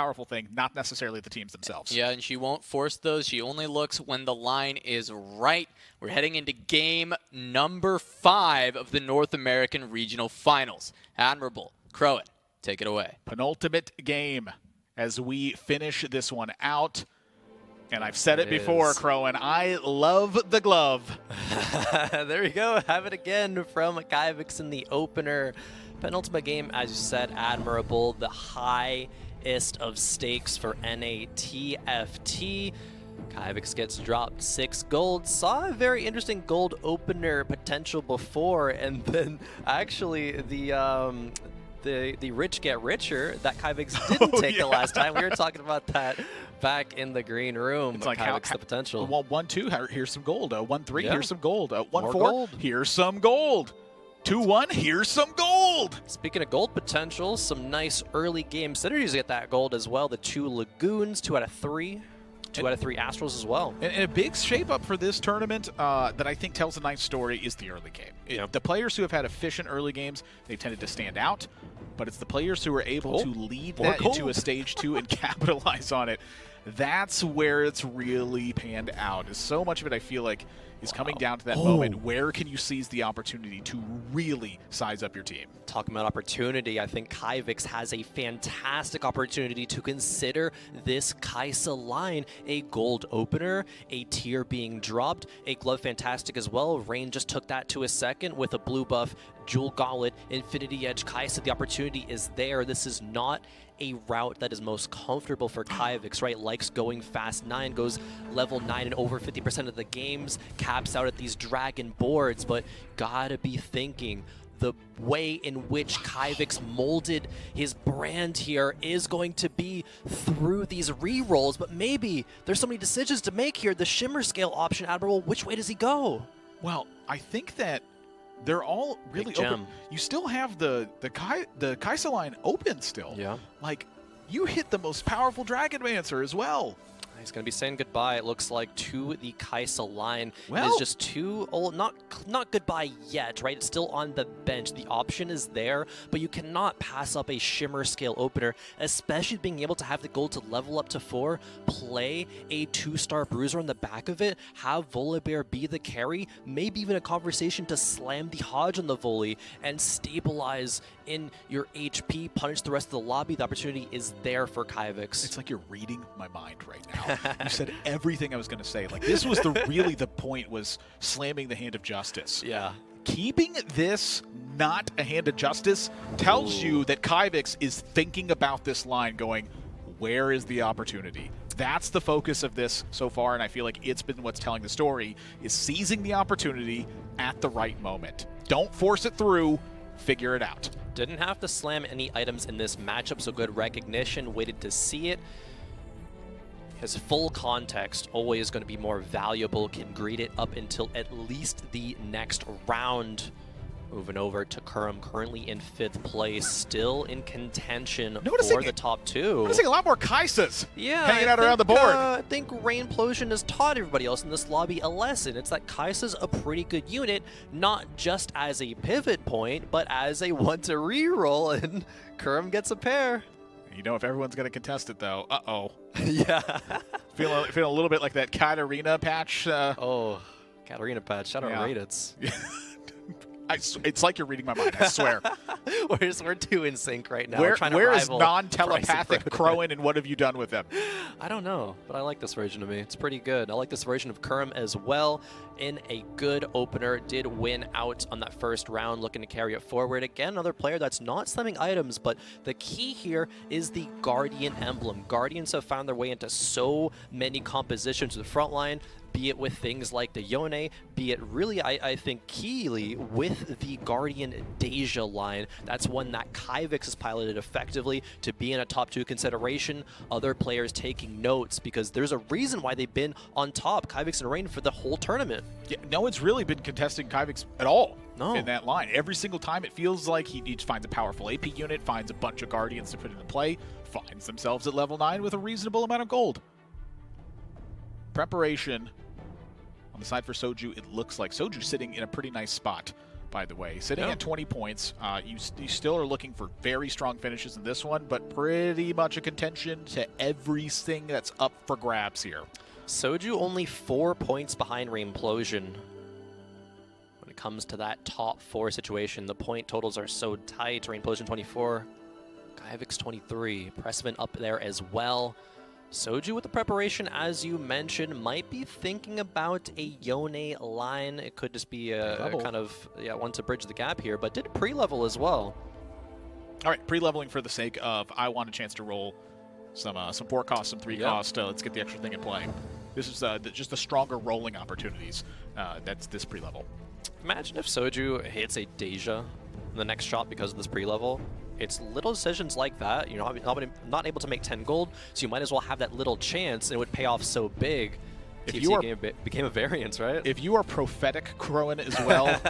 powerful thing, not necessarily the teams themselves. Yeah, and she won't force those. She only looks when the line is right. We're heading into game number 5 of the North American Regional Finals. Admirable, Crowan, take it away. Penultimate game as we finish this one out. And I've said it before, Crowan, I love the glove. There you go. Have it again from Kyvix in the opener. Penultimate game, as you said, admirable. The highest of stakes for NA TFT. Kyvix gets dropped 6 gold. Saw a very interesting gold opener potential before, and then actually the rich get richer that Kyvix didn't take the last time. We were talking about that back in the green room. It's like Kyvix the potential. 1-2, here's some gold. 1-3, Yeah. here's some gold. 1-4, gold. here's some gold. 2-1, here's some gold. Speaking of gold potential, some nice early game synergies get that gold as well. The 2 Lagoons, 2 out of 3. 2 out of 3 Astrals as well. And a big shape up for this tournament that I think tells a nice story is the early game. The players who have had efficient early games, they've tended to stand out, but it's the players who are able to lead that into a stage 2 and capitalize on it. That's where it's really panned out. So much of it, I feel like, is coming down to that moment. Where can you seize the opportunity to really size up your team? Talking about opportunity, I think Kyvix has a fantastic opportunity to consider this Kaisa line a gold opener, a tier being dropped, a glove fantastic as well. Rain just took that to a second with a blue buff, Jewel Gauntlet, Infinity Edge Kaisa. The opportunity is there. This is not a route that is most comfortable for Kyvix, right? Likes going fast 9, goes level 9 in over 50% of the games, caps out at these dragon boards, but gotta be thinking the way in which Kyvix molded his brand here is going to be through these re-rolls, but maybe there's so many decisions to make here. The Shimmer Scale option, Admiral, which way does he go? Well, I think that they're all really open. You still have the Kaisa line open still. Yeah. Like, you hit the most powerful Dragonmancer as well. He's going to be saying goodbye, it looks like, to the Kaisa line. Well, it is just too old. Not goodbye yet, right? It's still on the bench. The option is there, but you cannot pass up a Shimmer Scale opener, especially being able to have the gold to level up to 4, play a 2-star bruiser on the back of it, have Volibear be the carry, maybe even a conversation to slam the Hodge on the volley and stabilize in your HP, punish the rest of the lobby. The opportunity is there for Kyvix. It's like you're reading my mind right now. You said everything I was going to say. Like, this was really the point, was slamming the hand of justice. Yeah. Keeping this not a hand of justice tells you that Kyvix is thinking about this line going, where is the opportunity? That's the focus of this so far, and I feel like it's been what's telling the story, is seizing the opportunity at the right moment. Don't force it through. Figure it out. Didn't have to slam any items in this matchup, so good recognition, waited to see it. His full context always going to be more valuable, can greet it up until at least the next round. Moving over to Kurum, currently in 5th place, still in contention for the top 2. I'm seeing a lot more Kaisas hanging out I around the board. I think Rainplosion has taught everybody else in this lobby a lesson. It's that Kaisa's a pretty good unit, not just as a pivot point, but as a one to reroll, and Kurum gets a pair. You know, if everyone's going to contest it, though, uh-oh. Yeah. Feeling a little bit like that Katarina patch. Oh, Katarina patch. Shout out Raidits. It's like you're reading my mind, I swear. We're too in sync right now. Where is non-telepathic Crowan, and what have you done with him? I don't know, but I like this version of me. It's pretty good. I like this version of Kurum as well. In a good opener, did win out on that first round, looking to carry it forward. Again, another player that's not slamming items, but the key here is the Guardian emblem. Guardians have found their way into so many compositions of the front line, be it with things like the Yone, be it really, I think, keyly with the Guardian Deja line. That's one that Kyvix has piloted effectively to be in a top 2 consideration. Other players taking notes, because there's a reason why they've been on top, Kyvix and Rain, for the whole tournament. Yeah, no one's really been contesting Kyvix at all No. in that line. Every single time it feels like he finds a powerful AP unit, finds a bunch of Guardians to put into play, finds themselves at level 9 with a reasonable amount of gold. Preparation on the side for Soju, it looks like Soju sitting in a pretty nice spot. by the way. Sitting Yeah. at 20 points, you still are looking for very strong finishes in this one, but pretty much a contention to everything that's up for grabs here. Soju only 4 points behind Reimplosion. When it comes to that top 4 situation, the point totals are so tight. Reimplosion 24, Kaivik's 23, Pressman up there as well. Soju with the preparation, as you mentioned, might be thinking about a Yone line. It could just be a kind of one to bridge the gap here, but did pre-level as well. All right, pre-leveling for the sake of I want a chance to roll some 4 cost, some 3 cost. Let's get the extra thing in play. This is just the stronger rolling opportunities. That's this pre-level. Imagine if Soju hits a Deja in the next shot because of this pre-level. It's little decisions like that. You're not able to make 10 gold, so you might as well have that little chance, and it would pay off so big. If TFT you are, became a variance, right? If you are prophetic, Crowan, as well.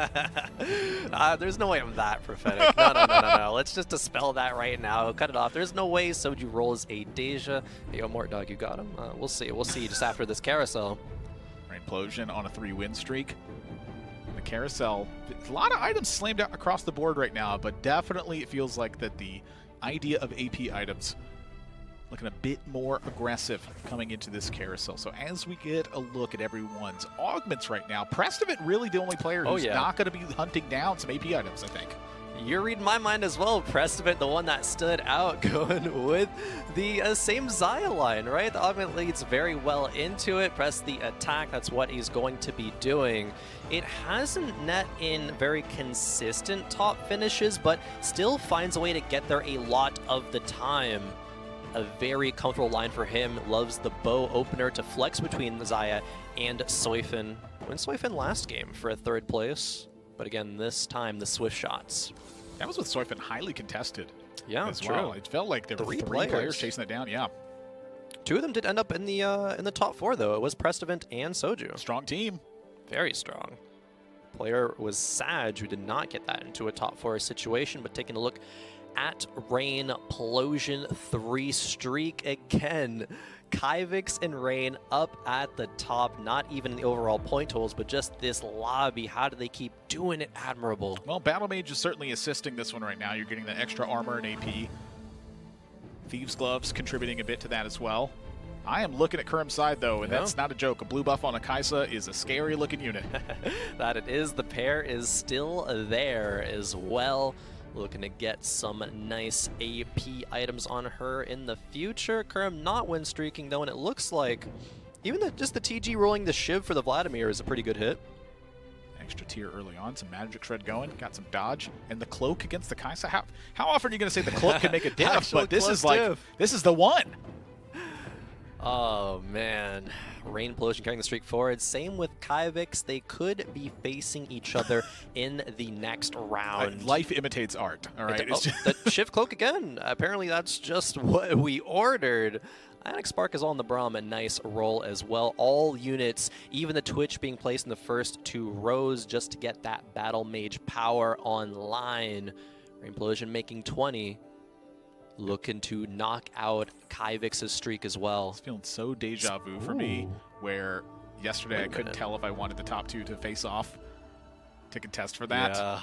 There's no way I'm that prophetic. No. Let's just dispel that right now. Cut it off. There's no way Soju rolls a Deja. Hey, Mort Dog, you got him. We'll see. We'll see just after this carousel. Reimplosion on a 3-win streak. The carousel, a lot of items slammed out across the board right now, but definitely it feels like that the idea of AP items looking a bit more aggressive coming into this carousel. So as we get a look at everyone's augments right now, Prestovit really the only player who's not going to be hunting down some AP items, I think. You're reading my mind as well. Prestovit, the one that stood out, going with the same Xayah line, right? The augment leads very well into it. Press the attack. That's what he's going to be doing. It hasn't net in very consistent top finishes, but still finds a way to get there a lot of the time. A very comfortable line for him. Loves the bow opener to flex between Xayah and Soifin. Win Soifin last game for a 3rd place. But again, this time, the swift shots. That was with Soifin highly contested. Yeah, as true. well. It felt like there were 3 players chasing it down. Yeah. 2 of them did end up in the top 4, though. It was Prestovit and Soju. Strong team. Very strong. Player was Sag, who did not get that into a top 4 situation, but taking a look at Reimplosion 3 streak again. Kaivik's and Rain up at the top, not even the overall point totals, but just this lobby. How do they keep doing it? Admirable. Well, Battle Mage is certainly assisting this one right now. You're getting the extra armor and AP. Thieves Gloves contributing a bit to that as well. I am looking at Kerm's side, though, and that's not a joke. A blue buff on a Kaisa is a scary-looking unit. That it is. The pair is still there as well. Looking to get some nice AP items on her in the future. Kerm not win streaking, though, and it looks like even just the TG rolling the Shiv for the Vladimir is a pretty good hit. Extra tier early on, some magic shred going, got some dodge, and the cloak against the Kaisa. How often are you going to say the cloak can make a diff? But this is like, this is the one. Oh, man. Reimplosion carrying the streak forward. Same with Kaivik's. They could be facing each other in the next round. Life imitates art, all right? The Shift Cloak again. Apparently that's just what we ordered. Ionic Spark is on the Braum, a nice roll as well. All units, even the Twitch being placed in the first 2 rows just to get that Battle Mage power online. Reimplosion making 20. Looking to knock out Kaivik's streak as well. It's feeling so deja vu for me, where yesterday I couldn't tell if I wanted the top 2 to face off to contest for that. Yeah.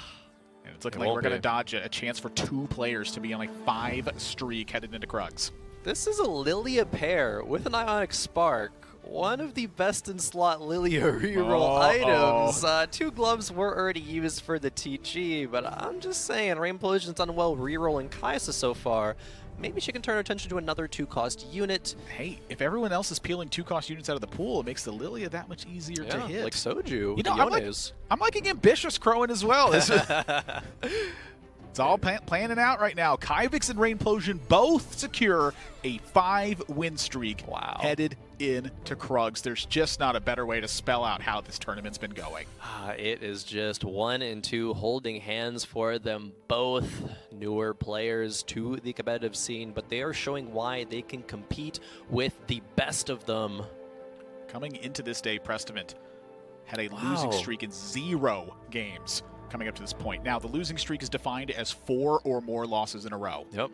And it's looking like we're going to dodge a chance for 2 players to be on a 5 streak headed into Krugs. This is a Lilia pair with an Ionic Spark. One of the best in slot Lilia reroll items. 2 gloves were already used for the TG, but I'm just saying, Reimplosion's done well rerolling Kaisa so far. Maybe she can turn her attention to another 2-cost unit. Hey, if everyone else is peeling 2-cost units out of the pool, it makes the Lilia that much easier to hit. Like Soju. You know, I'm liking ambitious Crowan as well. It's all planning out right now. Kaivik's and Reimplosion both secure a 5-win streak headed into Krugs. There's just not a better way to spell out how this tournament's been going. It is just 1 and 2 holding hands for them both. Newer players to the competitive scene, but they are showing why they can compete with the best of them. Coming into this day, Prestovit had a losing streak in 0 games. Coming up to this point. Now, the losing streak is defined as 4 or more losses in a row. Yep.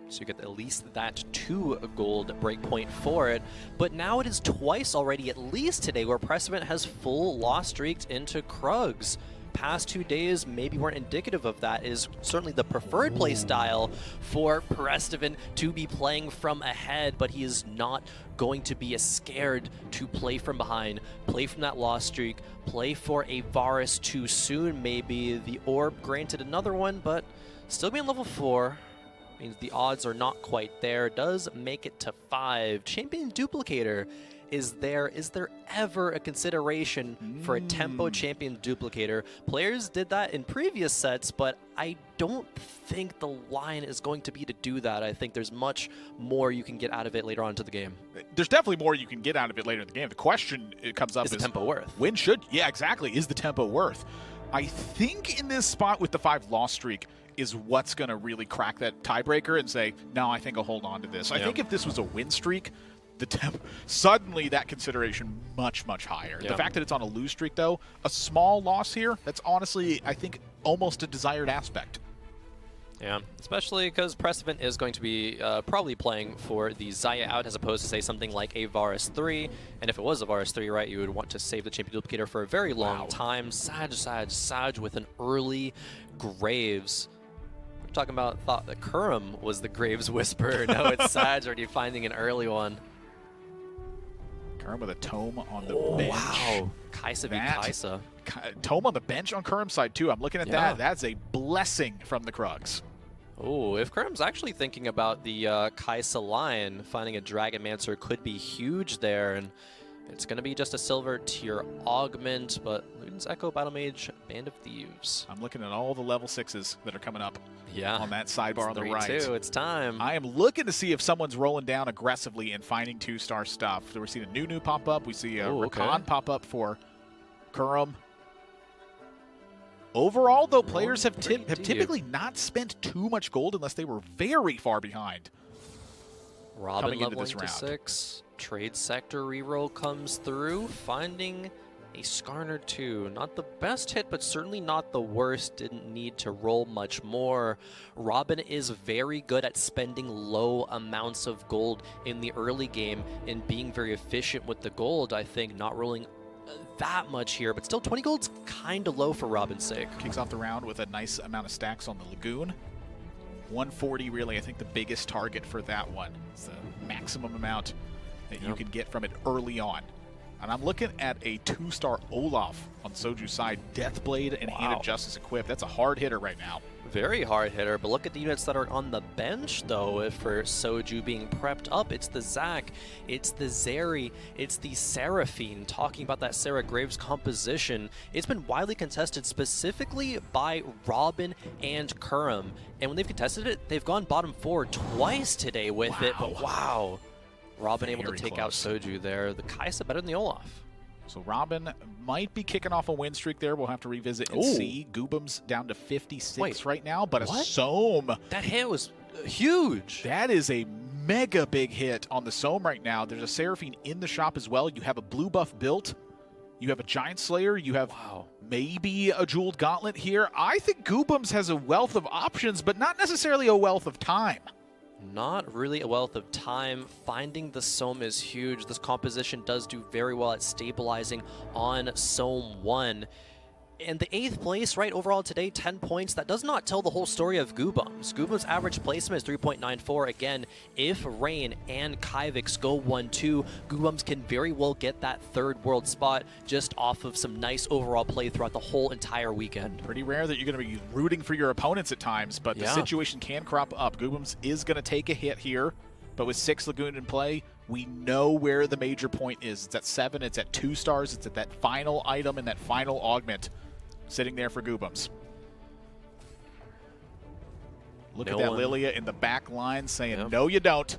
So you get at least that 2 gold breakpoint for it. But now it is twice already, at least today, where Prestovit has full loss streaked into Krugs. past 2 days maybe weren't indicative of that. Is certainly the preferred play style for Prestivan to be playing from ahead, but he is not going to be as scared to play from behind, play from that loss streak, play for a Varus too soon maybe. The orb granted another one, but still being level 4 means the odds are not quite there. Does make it to 5. Champion Duplicator is there. Is there ever a consideration for a tempo champion duplicator? Players did that in previous sets, but I don't think the line is going to be to do that. I think there's much more you can get out of it later on into the game. There's definitely more you can get out of it later in the game. The question it comes up is the tempo worth? When should, yeah, exactly. Is the tempo worth? I think in this spot with the 5 loss streak is what's going to really crack that tiebreaker and say, no, I think I'll hold on to this. I think if this was a win streak, suddenly that consideration much higher. The fact that it's on a lose streak, though, a small loss here, that's honestly, I think, almost a desired aspect. Yeah, especially because Prestivan is going to be probably playing for the Xayah out as opposed to, say, something like a Varus 3. And if it was a Varus 3, right, you would want to save the Champion Duplicator for a very long time. Saj with an early Graves. We're talking about, thought that Kurum was the Graves Whisperer. No, it's Saj already finding an early one. Kurum with a tome on the bench. Wow. Kaisa v Kaisa. Tome on the bench on Kurum's side, too. I'm looking at that. That's a blessing from the Krugs. Oh, if Kurum's actually thinking about the Kaisa line, finding a Dragonmancer could be huge there. And it's going to be just a silver tier augment, but Luden's Echo, Battle Mage, Band of Thieves. I'm looking at all the level 6s that are coming up on that sidebar it's on the right. It's time. I am looking to see if someone's rolling down aggressively and finding 2-star stuff. So we're seeing a Nunu pop up. We see a Rakan pop up for Kurum. Overall, though, players have typically not spent too much gold unless they were very far behind. Robin leveling to 6. Trade sector reroll comes through, finding a Skarner 2. Not the best hit, but certainly not the worst. Didn't need to roll much more. Robin is very good at spending low amounts of gold in the early game and being very efficient with the gold. I think not rolling that much here, but still 20 gold's kind of low for Robin's sake. Kicks off the round with a nice amount of stacks on the Lagoon. 140 really, I think, the biggest target for that one. It's the maximum amount that you can get from it early on. And I'm looking at a 2-star Olaf on Soju's side. Deathblade and Hand of Justice equipped. That's a hard hitter right now. Very hard hitter, but look at the units that are on the bench, though. If for Soju being prepped up, it's the Zac, it's the Zeri, it's the Seraphine. Talking about that Sarah Graves composition, it's been widely contested specifically by Robin and Kurum. And when they've contested it, they've gone bottom 4 twice today with it. But wow, Robin able to take out Soju there. The Kaisa better than the Olaf. So Robin might be kicking off a win streak there. We'll have to revisit and see. Goobum's down to 56 right now, but a Soam. That hit was huge. That is a mega big hit on the Soam right now. There's a Seraphine in the shop as well. You have a blue buff built. You have a Giant Slayer. You have maybe a Jeweled Gauntlet here. I think Goobum's has a wealth of options, but not necessarily a wealth of time. Not really a wealth of time. Finding the Soam is huge. This composition does do very well at stabilizing on Soam 1. And the 8th place, right, overall today, 10 points. That does not tell the whole story of Goobum's. Goobum's average placement is 3.94. Again, if Rain and Kivix go 1-2, Goobum's can very well get that 3rd world spot just off of some nice overall play throughout the whole entire weekend. Pretty rare that you're going to be rooting for your opponents at times, but the situation can crop up. Goobum's is going to take a hit here, but with 6 Lagoon in play, we know where the major point is. It's at 7, it's at 2 stars, it's at that final item and that final augment. Sitting there for Goobum's. Look at that Lilia in the back line saying, no, you don't.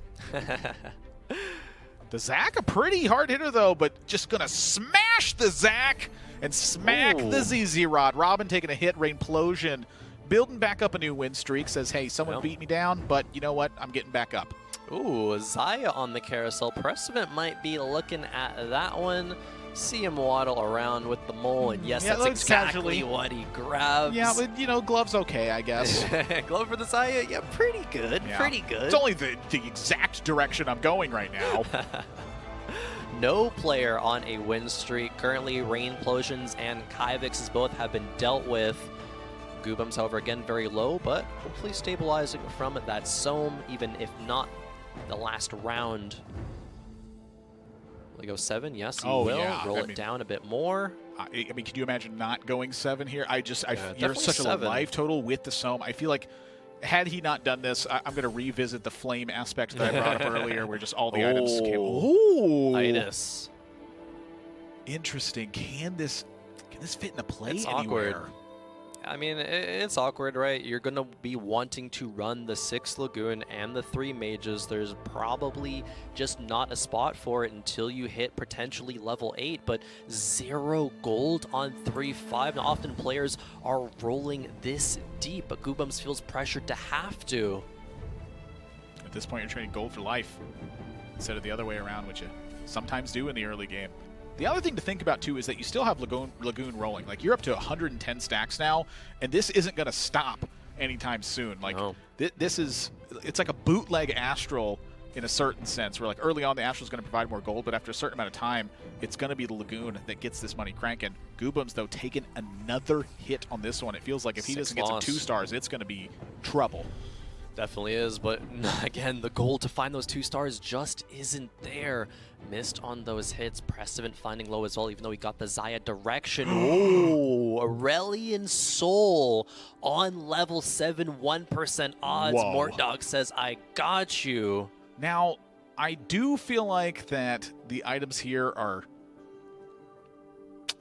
The Zac, a pretty hard hitter, though, but just going to smash the Zac and smack the ZZ Rod. Robin taking a hit, Rainplosion, building back up a new win streak, says, hey, someone beat me down, but you know what? I'm getting back up. Ooh, Xayah on the carousel. Prestivan might be looking at that one. See him waddle around with the mole, and yes, that's exactly what he grabs. Yeah, but, you know, glove's okay, I guess. Glove for the Xayah, yeah, pretty good, pretty good. It's only the exact direction I'm going right now. No player on a win streak. Currently, Rain Plosions and Kyvix's both have been dealt with. Goobums, however, again, very low, but hopefully stabilizing from that Sohm, even if not the last round. Will he go 7? Yes, he will. Yeah. Roll it down a bit more. I mean, can you imagine not going 7 here? Yeah, you're such 7. a life total with the Sohm. I feel like had he not done this, I'm going to revisit the flame aspect that I brought up earlier, where just all the items came. Ooh. Itis. Interesting. Can this fit in a play It's anywhere? awkward. I mean, it's awkward, right? You're going to be wanting to run the 6 Lagoon and the 3 Mages. There's probably just not a spot for it until you hit potentially level 8, but 0 gold on 3-5. Now, often players are rolling this deep, but Goobums feels pressured to have to. At this point, you're trading gold for life instead of the other way around, which you sometimes do in the early game. The other thing to think about, too, is that you still have Lagoon rolling. Like, you're up to 110 stacks now, and this isn't going to stop anytime soon. Like, No. it's like a bootleg Astral in a certain sense, where, like, early on, the Astral's going to provide more gold, but after a certain amount of time, it's going to be the Lagoon that gets this money cranking. Goobums, though, taking another hit on this one. It feels like if he doesn't get some 2 stars, it's going to be trouble. Definitely is, but again, the goal to find those 2 stars just isn't there. Missed on those hits. Precedent finding low as well, even though he got the Xayah direction. Oh, Aurelian Soul on level 7, 1% odds. Whoa. Mortdog says, I got you. Now, I do feel like that the items here are...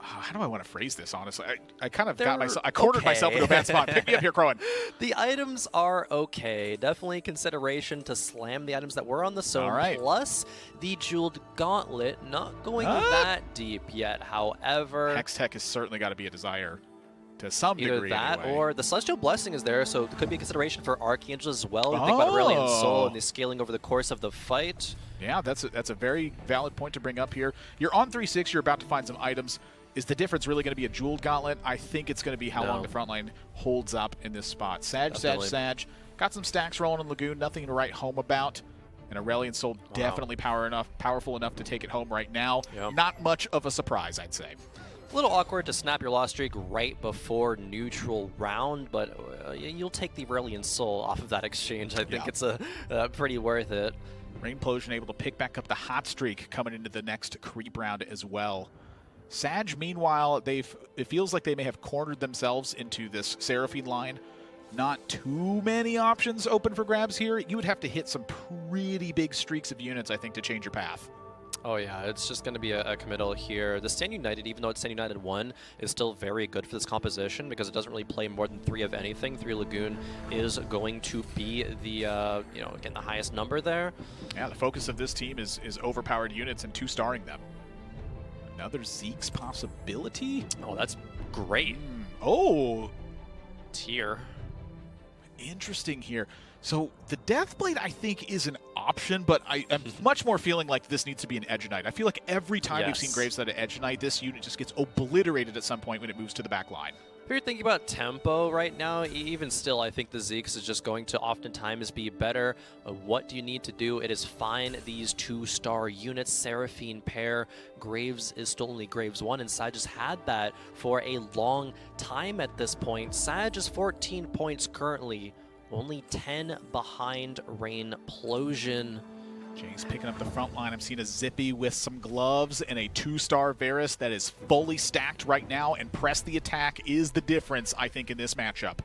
How do I want to phrase this, honestly? I kind of got myself... I cornered myself into a bad spot. Pick me up here, Crowan. The items are okay. Definitely consideration to slam the items that were on the Sohm. All right. Plus the Jeweled Gauntlet. Not going that deep yet, however. Hextech has certainly got to be a desire to some Either degree. that anyway. or the Celestial Blessing is there, so it could be a consideration for Archangels as well. Think about Aurelian Soul and the scaling over the course of the fight. Yeah, that's a very valid point to bring up here. You're on 3-6. You're about to find some items. Is the difference really going to be a Jeweled Gauntlet? I think it's going to be how long the front line holds up in this spot. Sag. Got some stacks rolling in Lagoon. Nothing to write home about. And Aurelian Soul definitely powerful enough to take it home right now. Yep. Not much of a surprise, I'd say. A little awkward to snap your loss streak right before neutral round, but you'll take the Aurelian Soul off of that exchange. I think it's pretty worth it. Rain Plosion able to pick back up the hot streak coming into the next creep round as well. Sag, meanwhile, it feels like they may have cornered themselves into this Seraphine line. Not too many options open for grabs here. You would have to hit some pretty big streaks of units, I think, to change your path. Oh yeah, it's just going to be a committal here. The Stand United, even though it's Stand United 1, is still very good for this composition because it doesn't really play more than 3 of anything. 3 Lagoon is going to be the, again, the highest number there. Yeah, the focus of this team is overpowered units and 2-starring them. Another Zeke's possibility? Oh, that's great. Oh! Tier. Interesting here. So the Deathblade, I think, is an option, but I'm much more feeling like this needs to be an Edge Knight. I feel like every time we've seen Graves at an Edge Knight, this unit just gets obliterated at some point when it moves to the back line. If you're thinking about tempo right now, even still, I think the Zeke's is just going to oftentimes be better. What do you need to do? It is find these 2-star units. Seraphine pair. Graves is still only Graves 1, and Sag has had that for a long time at this point. Sag is 14 points currently. Only 10 behind Rain Plosion. Jay's picking up the front line. I'm seeing a Zippy with some gloves and a 2-star Varus that is fully stacked right now, and press the attack is the difference, I think, in this matchup.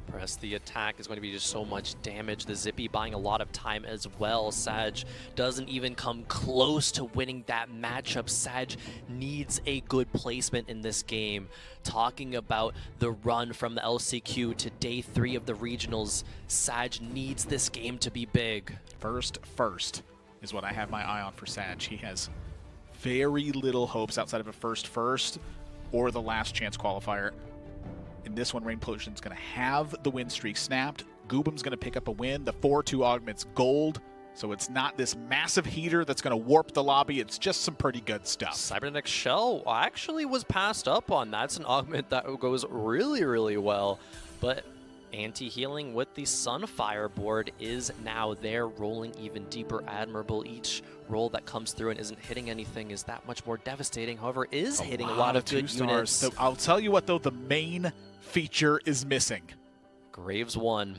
Press the attack is going to be just so much damage. The Zippy buying a lot of time as well. Sag doesn't even come close to winning that matchup. Sag needs a good placement in this game. Talking about the run from the LCQ to day 3 of the regionals, Sag needs this game to be big. First is what I have my eye on for Sag. He has very little hopes outside of a first or the last chance qualifier. In this one, Rain Plosion's going to have the win streak snapped. Goobum's going to pick up a win. The 4-2 augments gold, so it's not this massive heater that's going to warp the lobby. It's just some pretty good stuff. Cybernetic Shell actually was passed up on. That's an augment that goes really, really well. But Anti-healing with the Sunfire board is now there, rolling even deeper. Admirable. Each roll that comes through and isn't hitting anything is that much more devastating. However, is hitting a lot of good units. So I'll tell you what, though, the main feature is missing. Graves 1.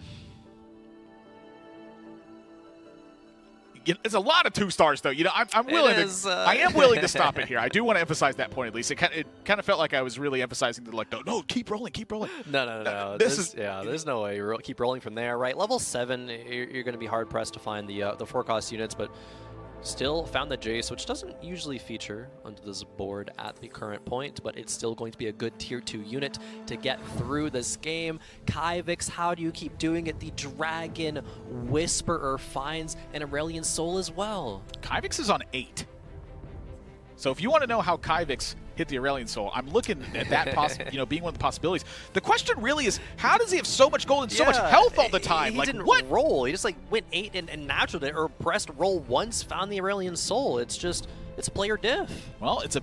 It's a lot of 2 stars, though. You know, I'm willing to. I am willing to stop it here. I do want to emphasize that point at least. It kind of felt like I was really emphasizing the like, no, keep rolling, keep rolling. No. There's no way you keep rolling from there, right? Level 7, you're going to be hard pressed to find the 4-cost units, but still found the Jace, which doesn't usually feature onto this board at the current point, but it's still going to be a good tier 2 unit to get through this game. Kyvix, how do you keep doing it? The Dragon Whisperer finds an Aurelion Soul as well. Kyvix is on 8. So if you want to know how Kyvix hit the Aurelion Soul, I'm looking at that being one of the possibilities. The question really is, how does he have so much gold and so much health all the time? He didn't roll. He just went 8 and naturaled it, or pressed roll once, found the Aurelion Soul. It's player diff. Well, it's a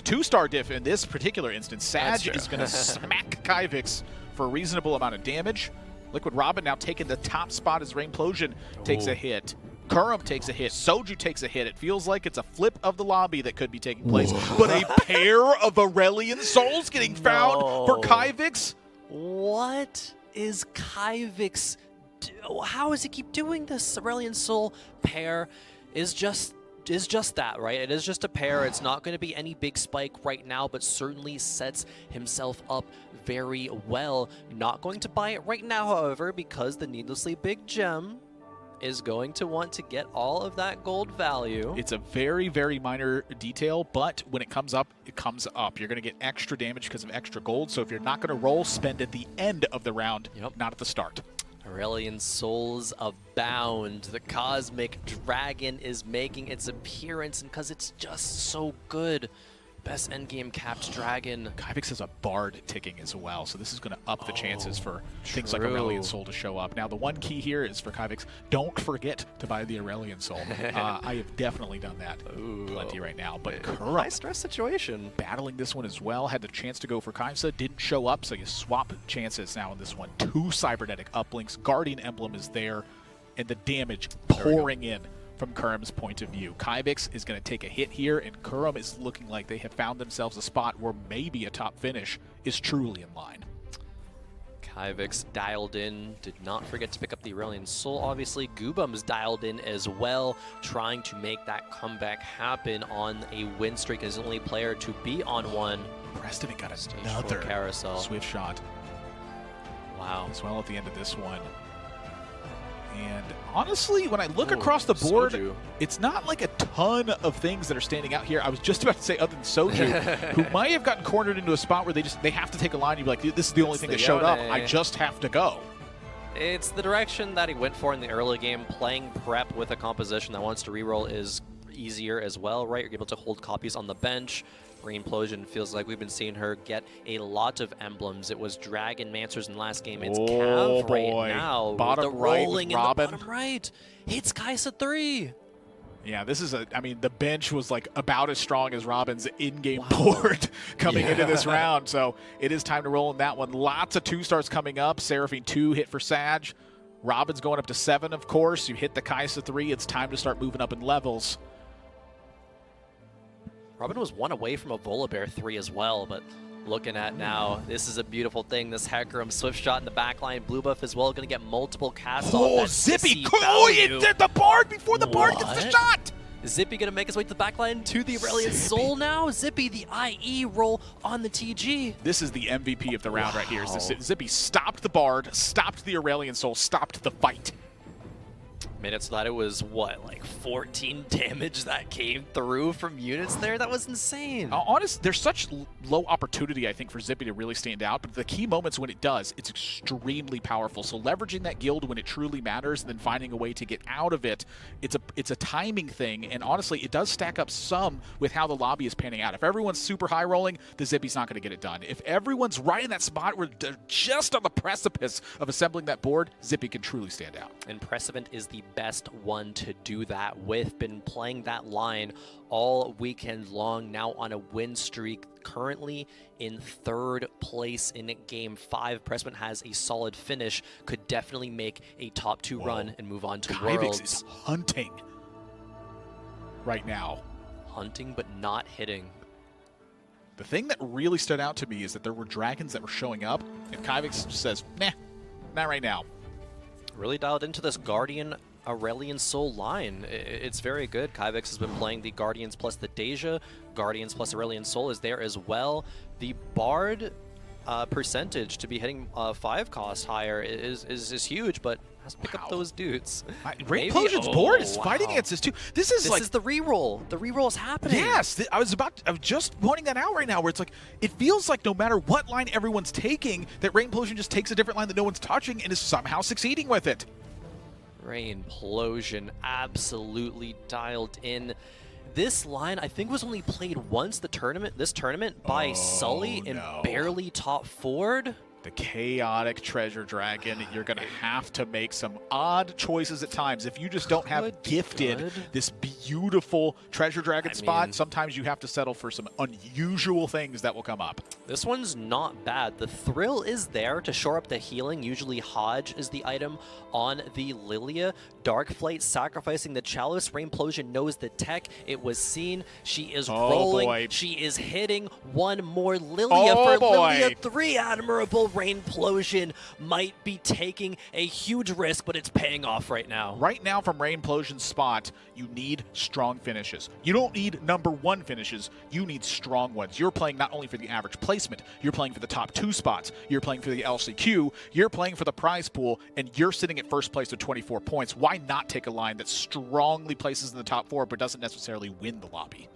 2-star diff in this particular instance. Sag is going to smack Kyvix for a reasonable amount of damage. Liquid Robin now taking the top spot as Rainplosion takes a hit. Kurum takes a hit. Soju takes a hit. It feels like it's a flip of the lobby that could be taking place. But a pair of Aurelion Souls getting found for Kyvix? What is Kyvix? How does he keep doing this? Aurelion Soul pair is just that, right? It is just a pair. It's not going to be any big spike right now, but certainly sets himself up very well. Not going to buy it right now, however, because the needlessly big gem is going to want to get all of that gold value. It's a very, very minor detail, but when it comes up, it comes up. You're going to get extra damage because of extra gold, so if you're not going to roll, spend at the end of the round, not at the start. Aurelion Souls abound. The Cosmic Dragon is making its appearance, and because it's just so good. Best endgame capped dragon. Kyvix has a Bard ticking as well, so this is going to up the chances for things like Aurelion Soul to show up. Now, the one key here is for Kyvix, don't forget to buy the Aurelion Soul. I have definitely done that plenty right now. But Kurum, high stress situation. Battling this one as well. Had the chance to go for Kaisa, didn't show up, so you swap chances now in this one. 2 cybernetic uplinks, Guardian Emblem is there, and the damage pouring in. From Kurum's point of view, Kyvix is going to take a hit here, and Kurum is looking like they have found themselves a spot where maybe a top finish is truly in line. Kyvix dialed in, did not forget to pick up the Aurelion Soul. Obviously, Goobum's dialed in as well, trying to make that comeback happen on a win streak. He's the only player to be on one. Preston got another carousel swift shot. Wow. As well at the end of this one. And honestly, when I look across the board, Soju. It's not like a ton of things that are standing out here. I was just about to say other than Soju, who might have gotten cornered into a spot where they have to take a line. You'd be like, this is the only thing that showed up. I just have to go. It's the direction that he went for in the early game. Playing prep with a composition that wants to reroll is easier as well, right? You're able to hold copies on the bench. Rainplosion feels like we've been seeing her get a lot of emblems. It was Dragon Mancers in the last game. It's Cav right now. Bottom the rolling right, Robin. In the bottom right. Hits Kaisa 3. Yeah, this is the bench was like about as strong as Robin's in-game board coming into this round. So it is time to roll in that one. Lots of 2-stars coming up. Seraphine 2 hit for Sag. Robin's going up to 7, of course. You hit the Kaisa 3. It's time to start moving up in levels. Robin was 1 away from a Volibear 3 as well, but looking at now, this is a beautiful thing. This Hecarim Swift Shot in the backline. Blue buff as well, going to get multiple casts off that Zippy! It did the Bard before the Bard gets the shot! Is Zippy going to make his way to the backline to the Aurelion Soul now? Zippy, the IE roll on the TG. This is the MVP of the round right here. Zippy stopped the Bard, stopped the Aurelion Soul, stopped the fight. Minutes that it was what, like 14 damage that came through from units there? That was insane. Honest, there's such low opportunity, I think, for Zippy to really stand out, but the key moments when it does, it's extremely powerful. So leveraging that guild when it truly matters, and then finding a way to get out of it, it's a timing thing, and honestly, it does stack up some with how the lobby is panning out. If everyone's super high rolling, the Zippy's not going to get it done. If everyone's right in that spot where they're just on the precipice of assembling that board, Zippy can truly stand out. And Precedent is the best one to do that with. Been playing that line all weekend long, now on a win streak, currently in 3rd place in Game 5. Pressman has a solid finish, could definitely make a top 2 run and move on to Worlds. Is hunting right now. Hunting, but not hitting. The thing that really stood out to me is that there were dragons that were showing up, and Kyvix just says, nah, not right now. Really dialed into this Guardian Aurelion Soul line. It's very good. Kyvix has been playing the Guardians plus the Deja. Guardians plus Aurelion Soul is there as well. The Bard percentage to be hitting 5 cost higher is huge, but has to pick up those dudes. Rainplosion's board is fighting against this too. This is the reroll. The reroll is happening. Yes, I was just pointing that out right now, where it's like, it feels like no matter what line everyone's taking, that Rainplosion just takes a different line that no one's touching and is somehow succeeding with it. Rainplosion absolutely dialed in. This line, I think, was only played once this tournament by Sully and barely top 4'd. The chaotic treasure dragon, you're going to have to make some odd choices at times. If you just don't have gifted this beautiful treasure dragon spot, sometimes you have to settle for some unusual things that will come up. This one's not bad. The thrill is there to shore up the healing. Usually Hodge is the item on the Lilia. Darkflight sacrificing the Chalice. Rainplosion knows the tech. It was seen. She is rolling. Boy. She is hitting one more Lilia for Lilia 3. Admirable. Rainplosion might be taking a huge risk, but it's paying off right now. Right now, from Rainplosion's spot, you need strong finishes. You don't need #1 finishes. You need strong ones. You're playing not only for the average placement, you're playing for the top 2 spots, you're playing for the LCQ, you're playing for the prize pool, and you're sitting at 1st place with 24 points. Why not take a line that strongly places in the top 4 but doesn't necessarily win the lobby?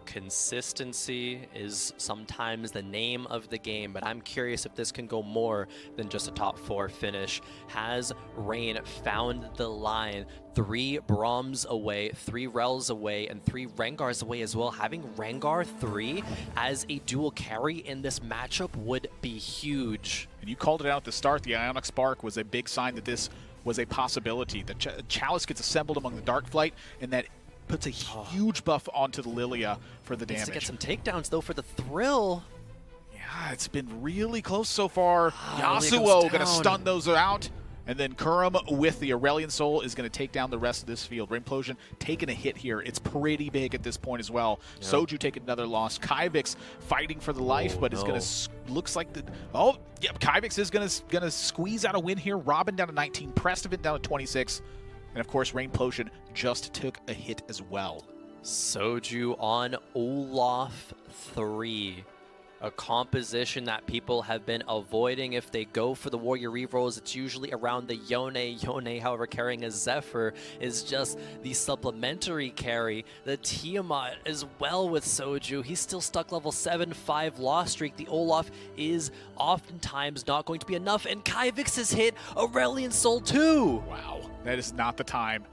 Consistency is sometimes the name of the game, but I'm curious if this can go more than just a top 4 finish. Has Rain found the line? 3 Brahms away, 3 Rels away, and 3 Rengars away as well. Having Rengar 3 as a dual carry in this matchup would be huge. And you called it out at the start. The Ionic Spark was a big sign that this was a possibility. The Chalice gets assembled among the Darkflight, and that puts a huge buff onto the Lilia for the damage. Needs to get some takedowns, though, for the thrill. Yeah, it's been really close so far. Yasuo going to stun those out. And then Kurum with the Aurelion Soul is going to take down the rest of this field. Rainplosion taking a hit here. It's pretty big at this point as well. Yep. Soju taking another loss. Kyvix fighting for the life, but is going to looks like the Kyvix is going to squeeze out a win here. Robin down to 19, Prestovin down to 26. And of course, Rainplosion just took a hit as well. Soju on Olaf 3. A composition that people have been avoiding. If they go for the Warrior rerolls, it's usually around the Yone. Yone, however, carrying a Zephyr is just the supplementary carry. The Tiamat as well with Soju. He's still stuck level 7, 5 loss streak. The Olaf is oftentimes not going to be enough, and Kyvix has hit Aurelion Soul 2. Wow, that is not the time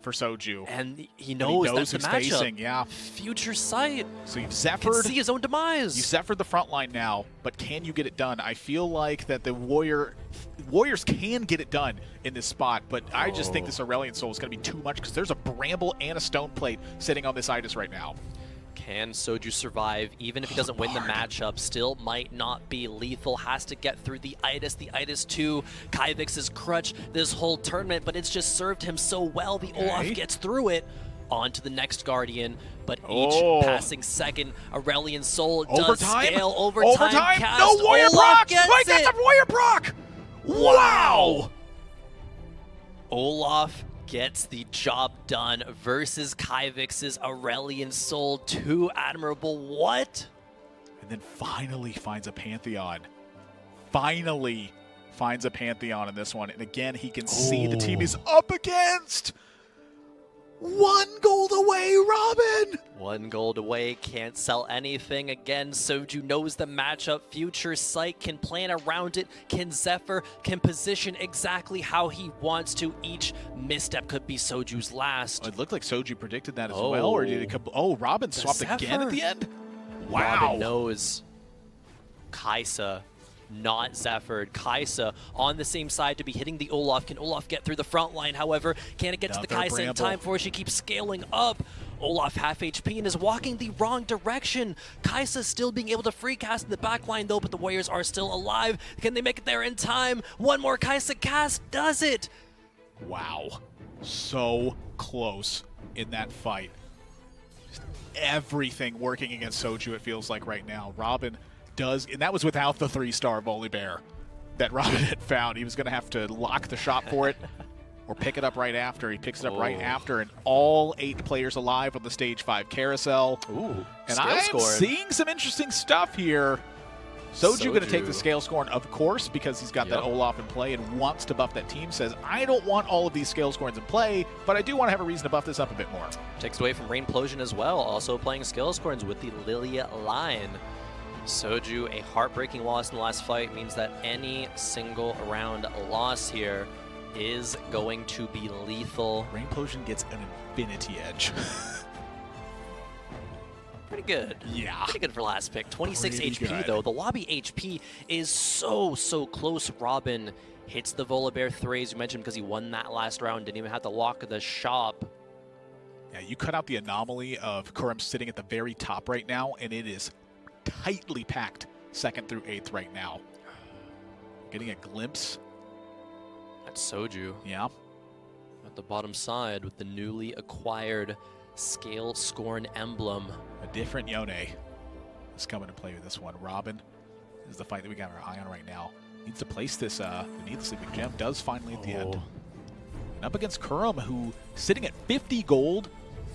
for Soju. And he knows that's the matchup. Facing, yeah. Future sight. So you've Zephyr'd. Can see his own demise. You Zephyr'd the front line now, but can you get it done? I feel like that the Warriors can get it done in this spot, but I just think this Aurelion Soul is going to be too much because there's a Bramble and a Stone Plate sitting on this Idis right now. Can Soju survive? Even if he doesn't win the matchup, still might not be lethal. Has to get through the Idis 2. Kyvix is crutch this whole tournament, but it's just served him so well. The Olaf gets through it. On to the next Guardian, but each passing second, Aurelion Soul does scale. Overtime cast. No Warrior Olaf proc! Wait, that's a Warrior proc! Wow! Olaf gets the job done versus Kyvix's Aurelion Soul 2. Admirable. What? And then finally finds a Pantheon. Finally finds a Pantheon in this one. And again, he can see the team he's up against. 1 gold away, Robin! 1 gold away, can't sell anything. Again, Soju knows the matchup. Future Sight can plan around it. Can Zephyr, can position exactly how he wants to. Each misstep could be Soju's last. It looked like Soju predicted that as well, or did it come? Oh, Robin swapped again at the end? Wow. Robin knows. Kaisa not Zephyr. Kaisa on the same side to be hitting the Olaf. Can Olaf get through the front line? However, can it get to the Kaisa in time for it? She keeps scaling up. Olaf half HP and is walking the wrong direction. Kaisa still being able to free cast in the back line though, but the Warriors are still alive. Can they make it there in time? One more Kaisa cast does it. Wow. So close in that fight. Just everything working against Soju, it feels like right now. Robin does, and that was without the 3-star Volibear that Robin had found. He was going to have to lock the shot for it. Or pick it up right after. He picks it up right after, and all 8 players alive on the Stage 5 carousel. Ooh, and I'm seeing some interesting stuff here. Soju going to take the scale scoring, of course, because he's got that Olaf in play and wants to buff that team. Says, I don't want all of these scale scorings in play, but I do want to have a reason to buff this up a bit more. Takes away from Rainplosion as well, also playing scale scorings with the Lilia line. Soju, a heartbreaking loss in the last fight, means that any single round loss here is going to be lethal. Rainplosion gets an infinity edge. Pretty good. Yeah. Pretty good for last pick. 26 Pretty HP good. though. The lobby HP is so close. Robin hits the Volibear 3, as you mentioned, because he won that last round. Didn't even have to lock the shop. Yeah, you cut out the anomaly of Kurum sitting at the very top right now, and it is tightly packed 2nd through 8th right now. Getting a glimpse. That's Soju. Yeah. At the bottom side with the newly acquired Scale Scorn emblem. A different Yone is coming to play with this one. Robin is the fight that we got our eye on right now. Needs to place this needlessly big gem. Does finally at the end. And up against Kurum, who sitting at 50 gold,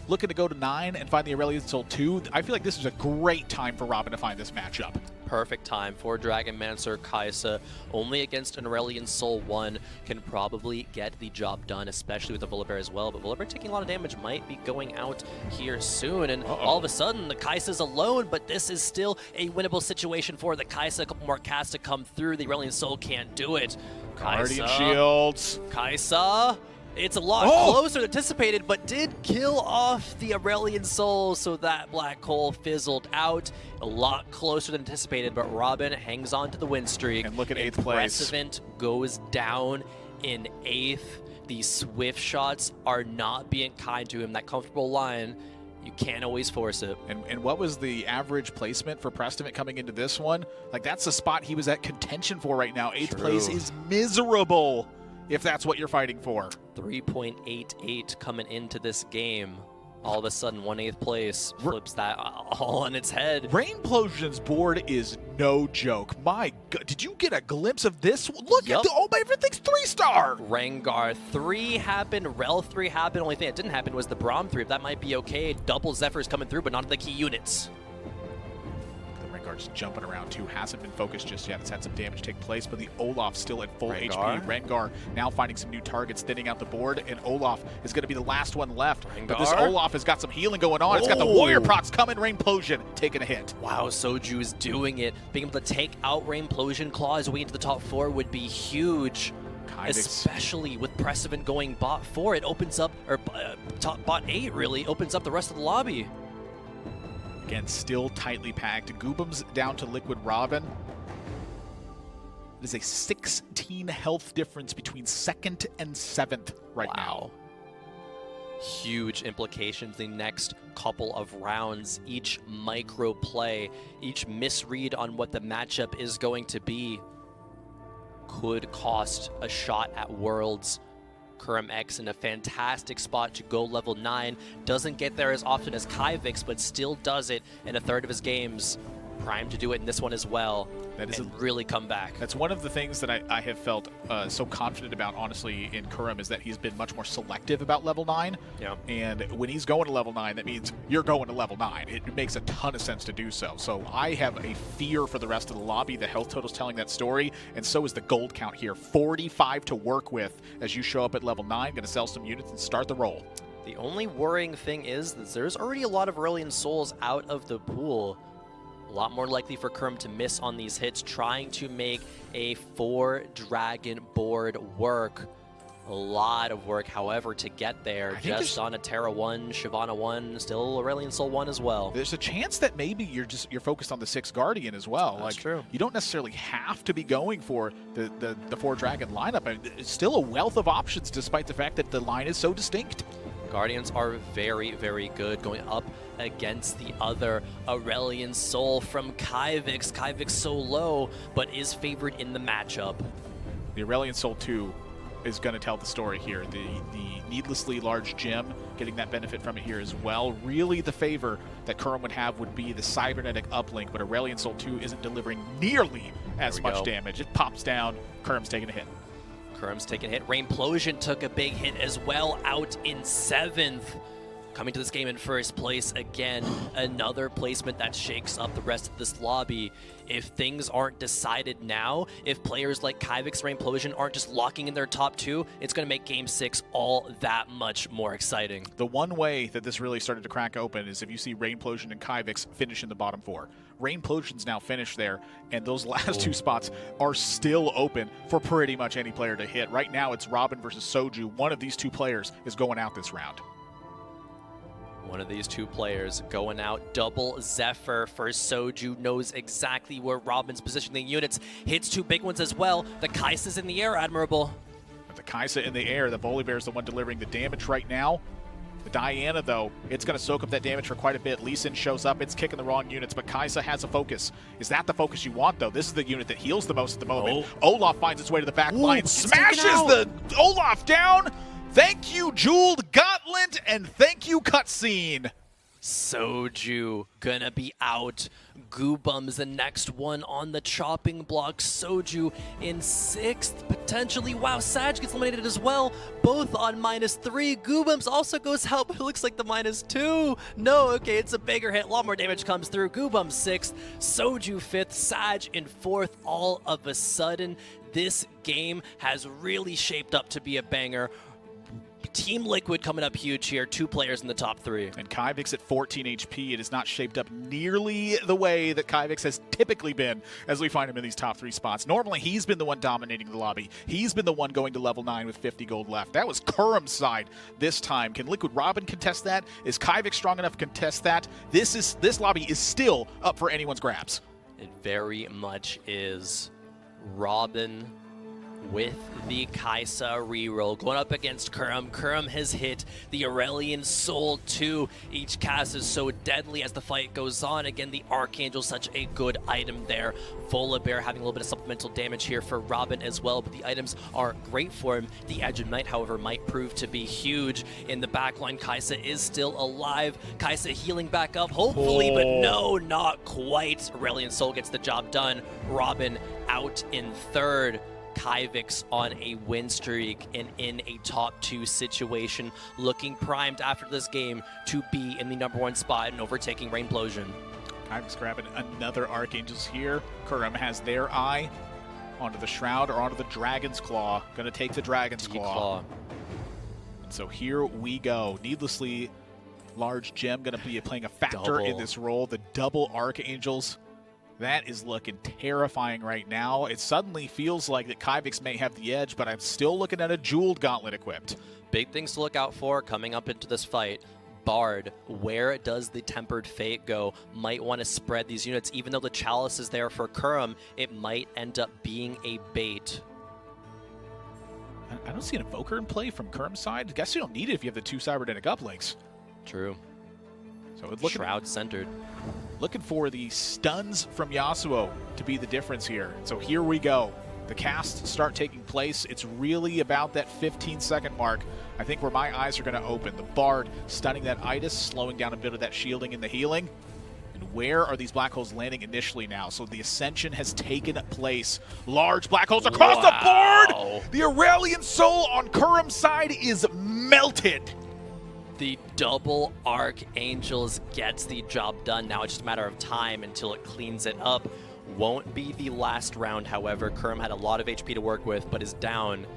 looking to go to 9 and find the Aurelian Soul 2. I feel like this is a great time for Robin to find this matchup. Perfect time for Dragonmancer Kaisa. Only against an Aurelian Soul 1 can probably get the job done, especially with the Volibear as well. But Volibear taking a lot of damage might be going out here soon. And all of a sudden, the Kaisa's alone, but this is still a winnable situation for the Kaisa. A couple more casts to come through. The Aurelian Soul can't do it. Guardian Shields. Kaisa. It's a lot closer than anticipated, but did kill off the Aurelian Soul, so that black hole fizzled out. A lot closer than anticipated, but Robin hangs on to the win streak. And look at 8th place. Precedent goes down in 8th. These swift shots are not being kind to him. That comfortable line, you can't always force it. And what was the average placement for Preston coming into this one? Like, that's the spot he was at contention for right now. 8th place is miserable if that's what you're fighting for. 3.88 coming into this game. All of a sudden, 1/8 place flips that all on its head. Rainplosion's board is no joke. My God, did you get a glimpse of this? Look at everything's 3-star. Rengar 3 happened, Rel 3 happened. Only thing that didn't happen was the Braum 3. If that might be okay. Double Zephyrs coming through, but not the key units. Rengar's jumping around too, hasn't been focused just yet. It's had some damage take place, but the Olaf still at full HP. Rengar now finding some new targets, thinning out the board, and Olaf is going to be the last one left. But this Olaf has got some healing going on. It's got the Warrior procs coming, Rainplosion taking a hit. Wow, Soju is doing it. Being able to take out Rainplosion, claw his way into the top 4 would be huge. Especially with Precedent going bot 4, it opens up, or top bot 8 really, opens up the rest of the lobby. Again, still tightly packed. Goobum's down to Liquid Robin. It is a 16 health difference between 2nd and 7th right now. Huge implications the next couple of rounds. Each micro play, each misread on what the matchup is going to be could cost a shot at Worlds. Kurum X in a fantastic spot to go level 9. Doesn't get there as often as Kyvix, but still does it in a third of his games. Primed to do it in this one as well. That is really come back. That's one of the things that I have felt so confident about, honestly, in Kurum, is that he's been much more selective about level 9. Yeah. And when he's going to level 9, that means you're going to level 9. It makes a ton of sense to do so. So I have a fear for the rest of the lobby. The health total's telling that story, and so is the gold count here. 45 to work with as you show up at level 9. Going to sell some units and start the roll. The only worrying thing is that there's already a lot of Aurelian Souls out of the pool. A lot more likely for Kurum to miss on these hits, trying to make a 4-dragon board work. A lot of work, however, to get there. Just on a Terra 1, Shyvana 1, still Aurelion Sol 1 as well. There's a chance that maybe you're focused on the 6 Guardian as well. That's like, true. You don't necessarily have to be going for the 4 Dragon lineup. I mean, it's still a wealth of options despite the fact that the line is so distinct. Guardians are very, very good going up against the other Aurelion Sol from Kyvix. Kyvix so low, but is favored in the matchup. The Aurelion Sol 2 is going to tell the story here. The needlessly large gem, getting that benefit from it here as well. Really the favor that Kurum would have would be the cybernetic uplink, but Aurelion Sol 2 isn't delivering nearly as much damage. It pops down, Kurum's taking a hit. Kurum's taking a hit. Rainplosion took a big hit as well, out in 7th. Coming to this game in first place again, another placement that shakes up the rest of this lobby. If things aren't decided now, if players like Kyvix, Rainplosion aren't just locking in their top 2, it's going to make Game 6 all that much more exciting. The one way that this really started to crack open is if you see Rainplosion and Kyvix finish in the bottom 4. Rainplosion's now finished there, and those last 2 spots are still open for pretty much any player to hit. Right now, it's Robin versus Soju. One of these 2 players is going out this round. One of these 2 players going out. Double Zephyr for Soju, knows exactly where Robin's positioning units. Hits 2 big ones as well. The Kai'Sa's in the air, Admirable. With the Kai'Sa in the air, the Volibear's the one delivering the damage right now. The Diana, though, it's going to soak up that damage for quite a bit. Lee Sin shows up. It's kicking the wrong units, but Kai'Sa has a focus. Is that the focus you want, though? This is the unit that heals the most at the moment. Olaf finds its way to the back line, smashes the Olaf down. Thank you, Jeweled Gauntlet, and thank you, Cutscene. Soju gonna be out. Goobum's the next one on the chopping block. Soju in 6th, potentially. Wow, Sag gets eliminated as well. Both on -3. Goobum's also goes out, but it looks like the -2. No, okay, it's a bigger hit. A lot more damage comes through. Goobum 6th, Soju 5th, Sag in 4th. All of a sudden, this game has really shaped up to be a banger. Team Liquid coming up huge here. 2 players in the top 3. And Kyvix at 14 HP. It is not shaped up nearly the way that Kyvix has typically been as we find him in these top 3 spots. Normally, he's been the one dominating the lobby. He's been the one going to level 9 with 50 gold left. That was Kurum's side this time. Can Liquid Robin contest that? Is Kyvix strong enough to contest that? This lobby is still up for anyone's grabs. It very much is. Robin with the Kai'Sa reroll, going up against Kurum. Kurum has hit the Aurelion Sol 2. Each cast is so deadly as the fight goes on. Again, the Archangel, such a good item there. Volibear having a little bit of supplemental damage here for Robin as well, but the items are great for him. The Edge of Night, however, might prove to be huge. In the backline, Kai'Sa is still alive. Kai'Sa healing back up, hopefully, but no, not quite. Aurelion Sol gets the job done. Robin out in 3rd. Kyvix on a win streak and in a top 2 situation, looking primed after this game to be in the #1 spot and overtaking Rainplosion. Kyvix grabbing another Archangels here. Kurum has their eye onto the Shroud or onto the Dragon's Claw. Gonna take the Dragon's Claw. And so here we go. Needlessly large gem gonna be playing a factor in this role. The double Archangels. That is looking terrifying right now. It suddenly feels like that Kyvix may have the edge, but I'm still looking at a Jeweled Gauntlet equipped. Big things to look out for coming up into this fight. Bard, where does the Tempered Fate go? Might want to spread these units. Even though the Chalice is there for Kurum, it might end up being a bait. I don't see an Evoker in play from Kurum's side. I guess you don't need it if you have the 2 cybernetic uplinks. True. So it's looking Shroud centered. Looking for the stuns from Yasuo to be the difference here. So here we go. The casts start taking place. It's really about that 15-second mark, I think, where my eyes are going to open. The Bard stunning that Itis, slowing down a bit of that shielding and the healing. And where are these black holes landing initially now? So the Ascension has taken place. Large black holes across the board! The Aurelion Sol on Kurum's side is melted. The double Archangels gets the job done. Now it's just a matter of time until it cleans it up. Won't be the last round, however. Kurum had a lot of HP to work with, but is down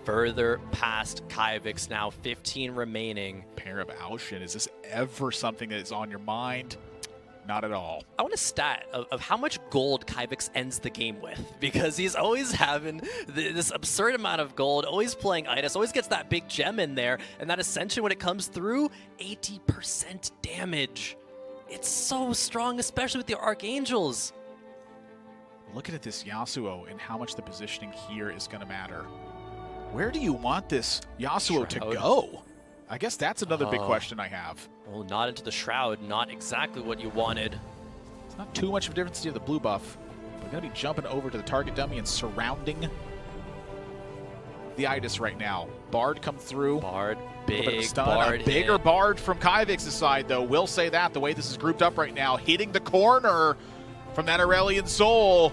further past Kyvix now. 15 remaining. Pair of Aushin. Is this ever something that is on your mind? not at all. I want a stat of how much gold Kyvix ends the game with, because he's always having this absurd amount of gold, always playing Idis, always gets that big gem in there, and that Ascension, when it comes through, 80% damage. It's so strong, especially with the Archangels. Looking at this Yasuo and how much the positioning here is going to matter. Where do you want this Yasuo to go? I guess that's another big question I have. Well, not into the Shroud, not exactly what you wanted. It's not too much of a difference to the blue buff. We're going to be jumping over to the target dummy and surrounding the Idis right now. Bard come through. Bard, Big big stun. Bard A bigger hit. Bard from Kyvix's side, though. We'll say that, the way this is grouped up right now. Hitting the corner from that Aurelion Soul.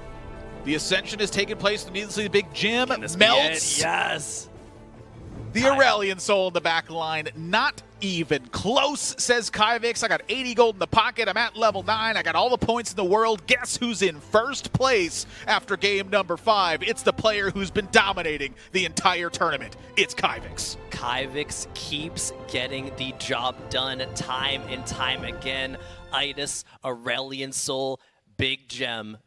The Ascension is taking place. Needlessly, the big gem melts. Yes. The Aurelion Soul in the back line. Not even close, says Kyvix. I got 80 gold in the pocket. I'm at level 9. I got all the points in the world. Guess who's in first place after game number 5? It's the player who's been dominating the entire tournament. It's Kyvix. Kyvix keeps getting the job done time and time again. Idis, Aurelion Soul, big gem.